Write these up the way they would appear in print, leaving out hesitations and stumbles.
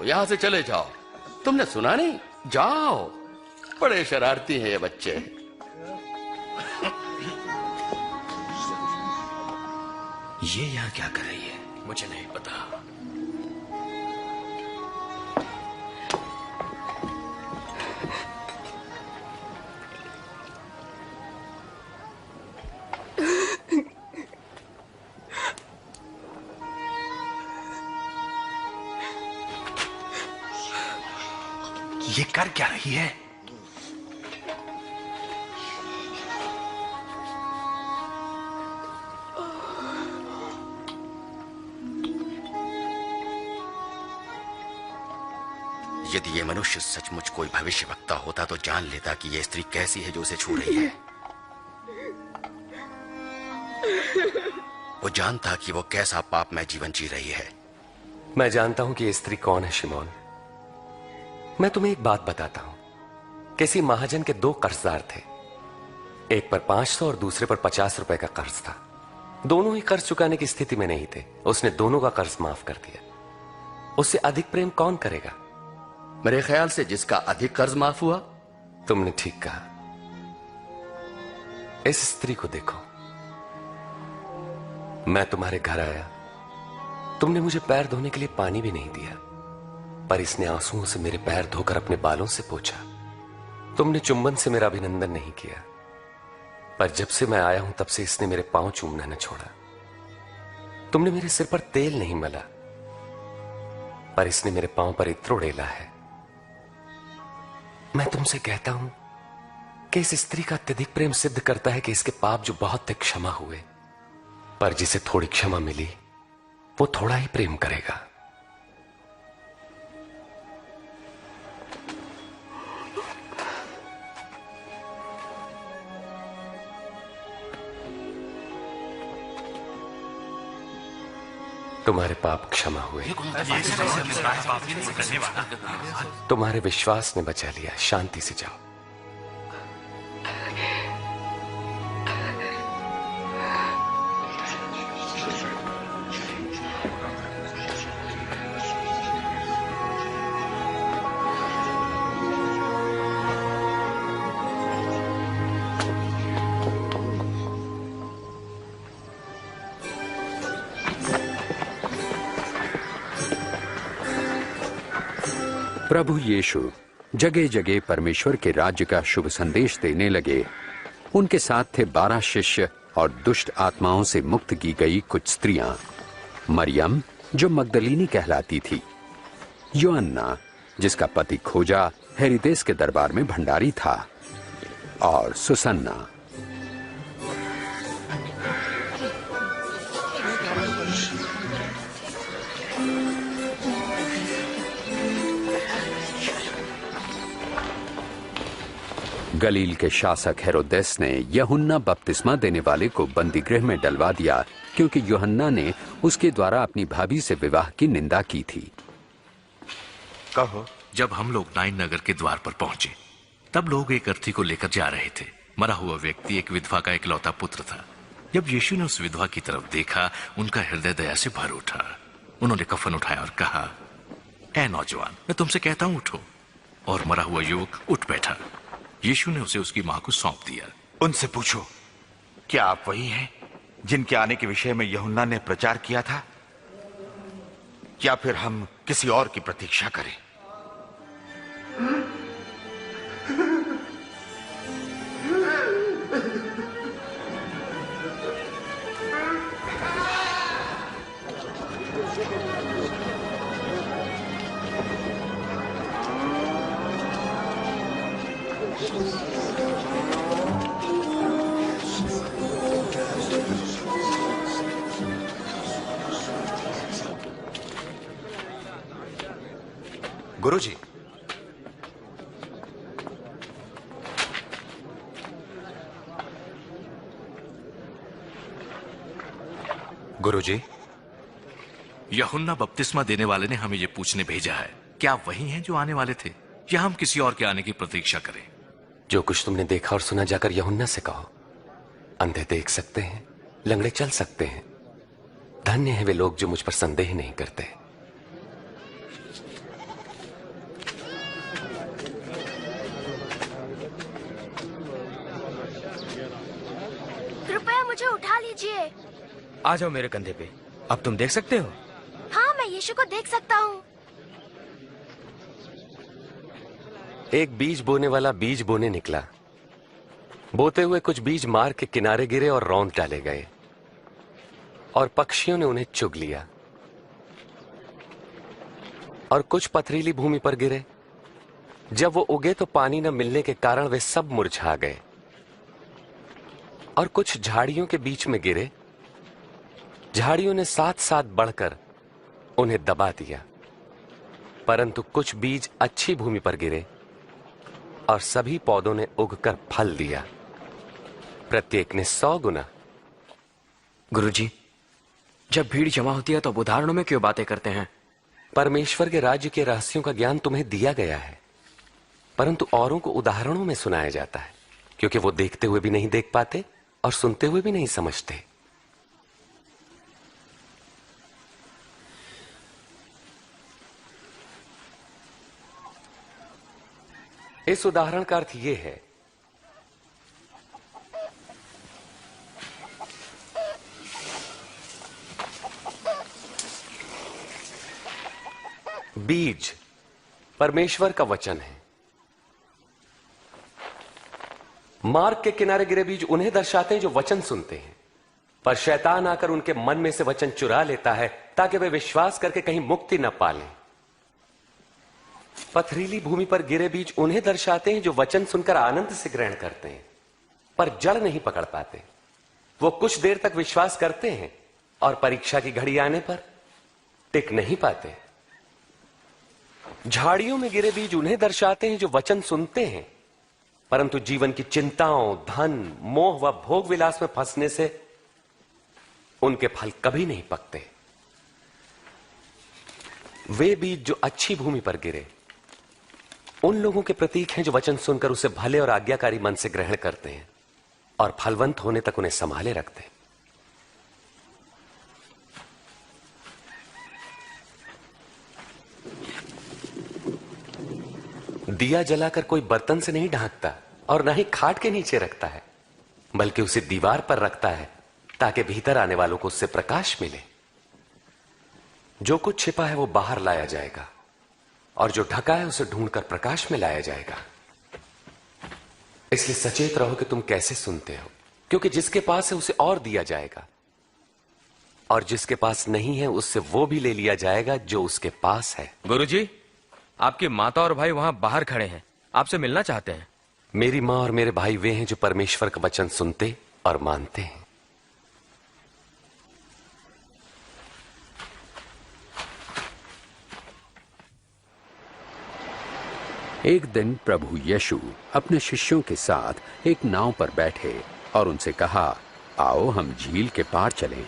यहाँ से चले जाओ। तुमने सुना नहीं? जाओ। बड़े शरारती हैं ये बच्चे। ये यहाँ क्या कर रही है? मुझे नहीं पता। ये कर क्या रही है? यदि ये मनुष्य सचमुच कोई भविष्यवक्ता होता तो जान लेता कि ये स्त्री कैसी है जो उसे छू रही है। वो जानता कि वो कैसा पापमय जीवन जी रही है। मैं जानता हूं कि ये स्त्री कौन है शिमोन। मैं तुम्हें एक बात बताता हूं। किसी महाजन के 2 कर्जदार थे। एक पर 500 और दूसरे पर 50 रुपए का कर्ज था। दोनों ही कर्ज चुकाने की स्थिति में नहीं थे। उसने दोनों का कर्ज माफ कर दिया। उससे अधिक प्रेम कौन करेगा? मेरे ख्याल से जिसका अधिक कर्ज माफ हुआ। तुमने ठीक कहा। इस स्त्री को देखो। मैं तुम्हारे घर आया, तुमने मुझे पैर धोने के लिए पानी भी नहीं दिया, पर इसने आंसुओं से मेरे पैर धोकर अपने बालों से पोंछा। तुमने चुंबन से मेरा अभिनंदन नहीं किया, पर जब से मैं आया हूं तब से इसने मेरे पांव चूमना न छोड़ा। तुमने मेरे सिर पर तेल नहीं मला, पर इसने मेरे पांव पर इत्र उड़ेला है। मैं तुमसे कहता हूं कि इस स्त्री का अत्यधिक प्रेम सिद्ध करता है कि इसके पाप जो बहुत थे क्षमा हुए, पर जिसे थोड़ी क्षमा मिली वो थोड़ा ही प्रेम करेगा। तुम्हारे पाप क्षमा हुए। तुम्हारे विश्वास ने बचा लिया। शांति से जाओ। प्रभु यीशु जगह जगह परमेश्वर के राज्य का शुभ संदेश देने लगे। उनके साथ थे 12 शिष्य और दुष्ट आत्माओं से मुक्त की गई कुछ स्त्रियां। मरियम जो मगदलीनी कहलाती थी, योअन्ना जिसका पति खोजा हेरोदेस के दरबार में भंडारी था, और सुसन्ना। गलील के शासक हेरोदेस ने यूहन्ना बपतिस्मा देने वाले को बंदीगृह में डलवा दिया, क्योंकि यूहन्ना ने उसके द्वारा अपनी भाभी से विवाह की निंदा की थी। कहो। जब हम लोग नाइन नगर के द्वार पर पहुंचे, तब लोग एक अर्थी को लेकर जा रहे थे। मरा हुआ व्यक्ति एक विधवा का इकलौता पुत्र था। जब यीशु ने उस विधवा की तरफ देखा, उनका हृदय दया से भर उठा। उन्होंने कफन उठाया और कहा, ऐ नौजवान, मैं तुमसे कहता हूं, उठो। और मरा हुआ युवक उठ बैठा। यीशु ने उसे उसकी मां को सौंप दिया। उनसे पूछो, क्या आप वही हैं जिनके आने के विषय में यूहन्ना ने प्रचार किया था, या फिर हम किसी और की प्रतीक्षा करें? गुरुजी, गुरुजी, यूहन्ना बपतिस्मा देने वाले ने हमें यह पूछने भेजा है, क्या आप वही हैं जो आने वाले थे, या हम किसी और के आने की प्रतीक्षा करें? जो कुछ तुमने देखा और सुना जाकर यूहन्ना से कहो। अंधे देख सकते हैं, लंगड़े चल सकते हैं। धन्य है वे लोग जो मुझ पर संदेह नहीं करते। उठा लीजिए। आ जाओ मेरे कंधे पे। अब तुम देख सकते हो? हाँ, मैं यीशु को देख सकता हूँ। एक बीज बोने वाला बीज बोने निकला। बोते हुए कुछ बीज मार्ग के किनारे गिरे और रौंद डाले गए और पक्षियों ने उन्हें चुग लिया। और कुछ पथरीली भूमि पर गिरे। जब वो उगे तो पानी न मिलने के कारण वे सब मुरझा गए। और कुछ झाड़ियों के बीच में गिरे। झाड़ियों ने साथ साथ बढ़कर उन्हें दबा दिया। परंतु कुछ बीज अच्छी भूमि पर गिरे और सभी पौधों ने उगकर फल दिया, प्रत्येक ने 100 गुना। गुरुजी, जब भीड़ जमा होती है तो उदाहरणों में क्यों बातें करते हैं? परमेश्वर के राज्य के रहस्यों का ज्ञान तुम्हें दिया गया है, परंतु औरों को उदाहरणों में सुनाया जाता है, क्योंकि वो देखते हुए भी नहीं देख पाते और सुनते हुए भी नहीं समझते। इस उदाहरण का अर्थ यह है, बीज परमेश्वर का वचन है। मार्ग के किनारे गिरे बीज उन्हें दर्शाते हैं जो वचन सुनते हैं, पर शैतान आकर उनके मन में से वचन चुरा लेता है ताकि वे विश्वास करके कहीं मुक्ति न पालें। पथरीली भूमि पर गिरे बीज उन्हें दर्शाते हैं जो वचन सुनकर आनंद से ग्रहण करते हैं, पर जड़ नहीं पकड़ पाते। वो कुछ देर तक विश्वास करते हैं और परीक्षा की घड़ी आने पर टिक नहीं पाते। झाड़ियों में गिरे बीज उन्हें दर्शाते हैं जो वचन सुनते हैं, परंतु जीवन की चिंताओं, धन, मोह व भोग विलास में फंसने से उनके फल कभी नहीं पकते। वे बीज जो अच्छी भूमि पर गिरे उन लोगों के प्रतीक हैं जो वचन सुनकर उसे भले और आज्ञाकारी मन से ग्रहण करते हैं और फलवंत होने तक उन्हें संभाले रखते हैं। दिया जलाकर कोई बर्तन से नहीं ढांकता और ना ही खाट के नीचे रखता है, बल्कि उसे दीवार पर रखता है ताकि भीतर आने वालों को उससे प्रकाश मिले। जो कुछ छिपा है वो बाहर लाया जाएगा और जो ढका है उसे ढूंढकर प्रकाश में लाया जाएगा। इसलिए सचेत रहो कि तुम कैसे सुनते हो, क्योंकि जिसके पास है उसे और दिया जाएगा और जिसके पास नहीं है उससे वो भी ले लिया जाएगा जो उसके पास है। गुरुजी, आपकी माता और भाई वहां बाहर खड़े हैं, आपसे मिलना चाहते हैं। मेरी मां और मेरे भाई वे हैं जो परमेश्वर का वचन सुनते और मानते हैं। एक दिन प्रभु यीशु अपने शिष्यों के साथ एक नाव पर बैठे और उनसे कहा, आओ हम झील के पार चलें।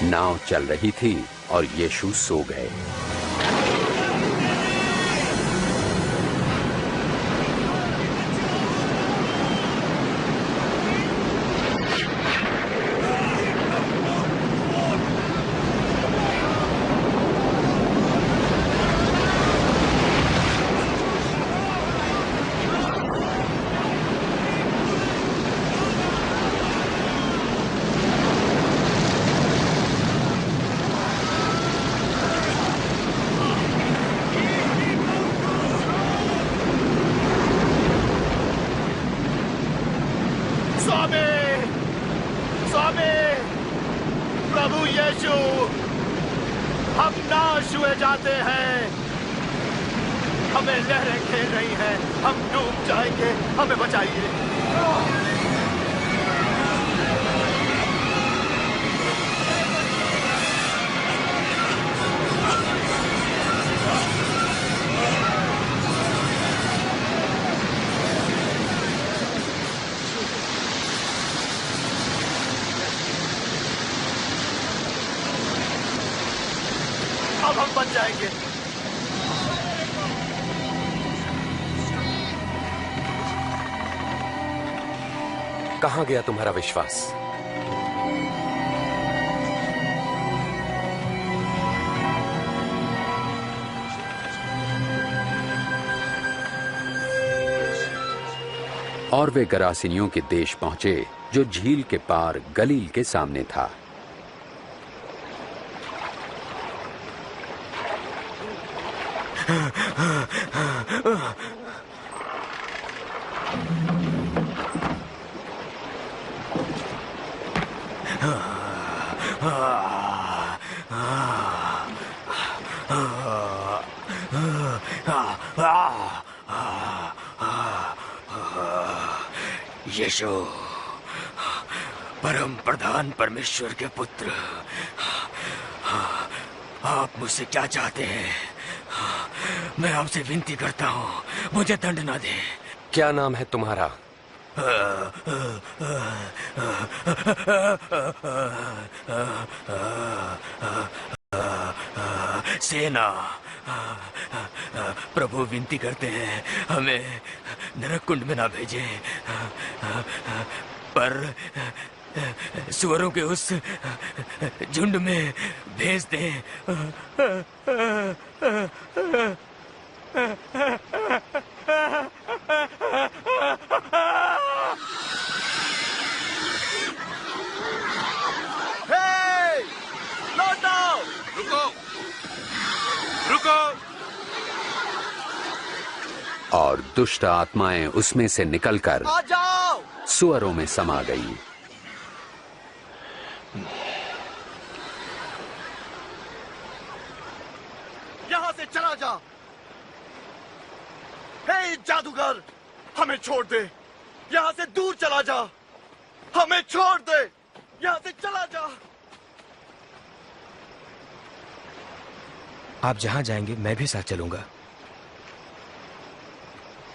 नाव चल रही थी और यीशु सो गए। प्रभु यीशु, हम नाश हुए जाते हैं, हमें लहरें घेर रही हैं, हम डूब जाएंगे, हमें बचाइए। अब हम बच जाएंगे। कहां गया तुम्हारा विश्वास? और वे गरासिनियों के देश पहुंचे जो झील के पार गलील के सामने था। यीशु, परम प्रधान परमेश्वर के पुत्र, आप मुझसे क्या चाहते हैं? मैं आपसे विनती करता हूँ, मुझे दंड ना दे। क्या नाम है तुम्हारा? सेना। प्रभु विनती करते हैं, हमें नरक कुंड में ना भेजें, पर सुअरों के उस झुंड में भेज दें। रुको, रुको। और दुष्ट आत्माएं उसमें से निकलकर सुअरों में समा गई। यहां से चला जा। हे जादूगर, हमें छोड़ दे। यहां से दूर चला जा। हमें छोड़ दे। यहां से चला जा। आप जहां जाएंगे मैं भी साथ चलूंगा।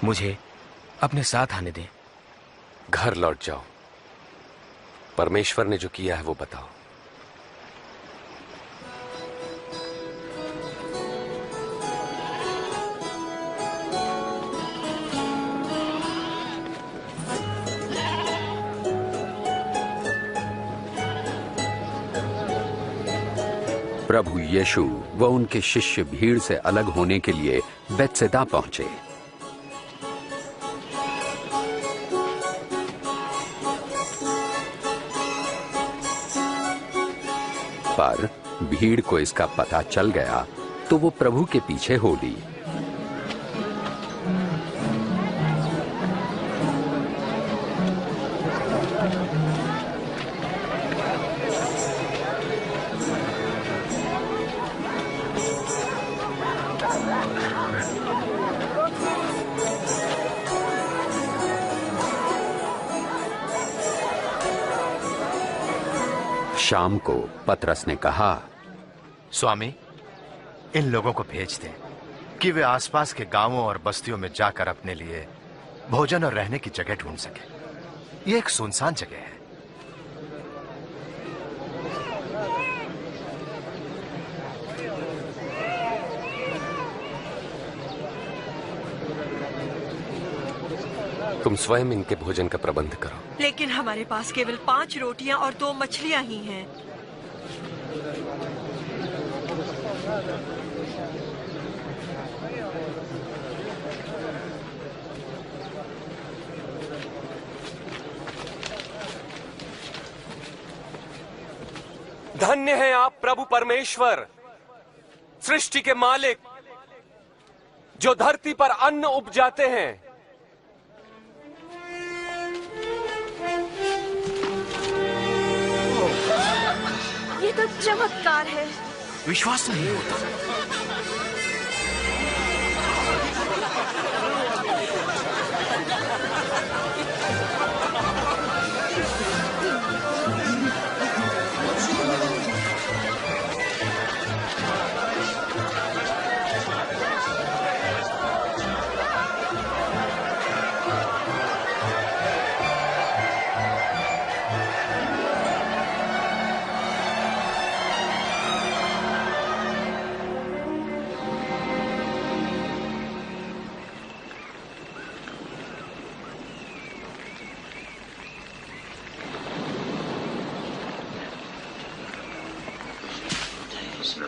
मुझे अपने साथ आने दें। घर लौट जाओ। परमेश्वर ने जो किया है वो बताओ। प्रभु यीशु व उनके शिष्य भीड़ से अलग होने के लिए बेत्सैदा पहुंचे। पर भीड़ को इसका पता चल गया तो वो प्रभु के पीछे हो ली। शाम को पतरस ने कहा, स्वामी, इन लोगों को भेज दें कि वे आसपास के गांवों और बस्तियों में जाकर अपने लिए भोजन और रहने की जगह ढूंढ सके। ये एक सुनसान जगह है। तुम स्वयं इनके भोजन का प्रबंध करो। लेकिन हमारे पास केवल 5 रोटियां और 2 मछलियां ही हैं। धन्य है आप प्रभु परमेश्वर, सृष्टि के मालिक, जो धरती पर अन्न उपजाते हैं। ये तो चमत्कार है। विश्वास नहीं होता। No,